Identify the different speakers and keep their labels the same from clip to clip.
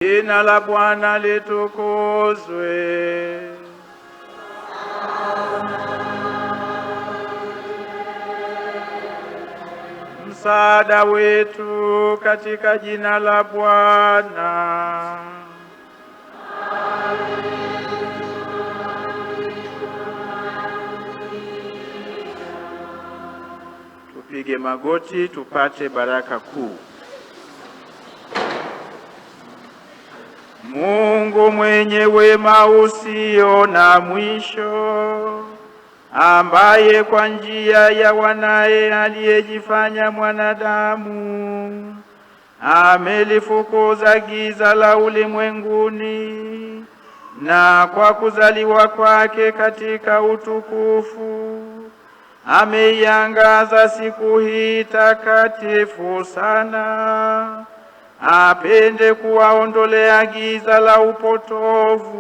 Speaker 1: Jina la Bwana litukuzwe. Msaada wetu katika jina la Bwana. Tupige magoti tupate baraka kuu. Mungu mwenye wema usio na mwisho, ambaye kwa njia ya wanaye aliyejifanya mwanadamu amelifukuza giza la ulimwenguni, na kwa kuzaliwa kwake katika utukufu ameiangaza siku hii takatifu sana, apende kuwaondolea giza la upotovu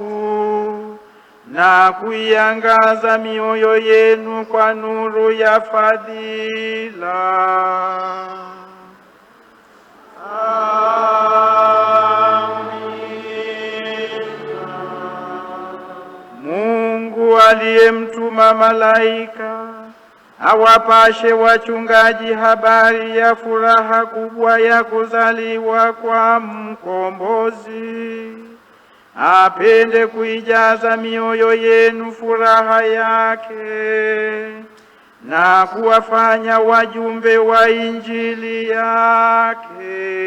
Speaker 1: na kuiangaza mioyo yenu kwa nuru ya fadhila. Mungu aliyemtuma malaika awapashe wachungaji habari ya furaha kubwa ya kuzaliwa kwa mkombozi, apende kuijaza mioyo yenu furaha yake na kuwafanya wajumbe wa Injili yake.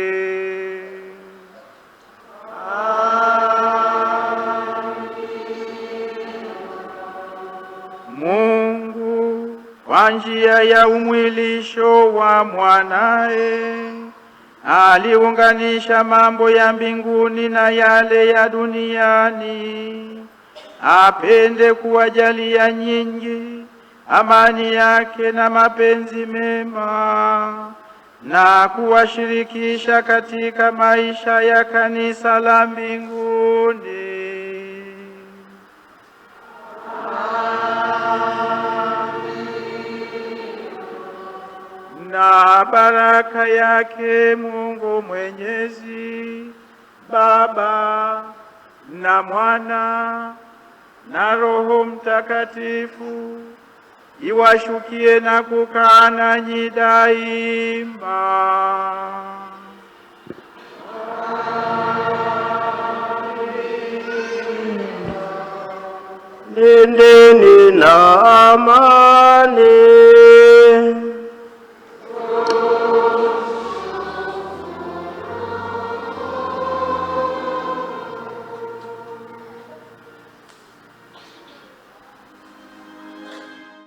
Speaker 1: Mungu kwa njia ya umwilisho wa mwanae aliunganisha mambo ya mbinguni na yale ya duniani, apende kuwajalia nyinyi amani yake na mapenzi mema, na kuwashirikisha katika maisha ya kanisa la mbinguni. Na baraka yake Mungu Mwenyezi, Baba na Mwana na Roho Mtakatifu iwashukie na kukaa nanyi daima.
Speaker 2: Nendeni na amani.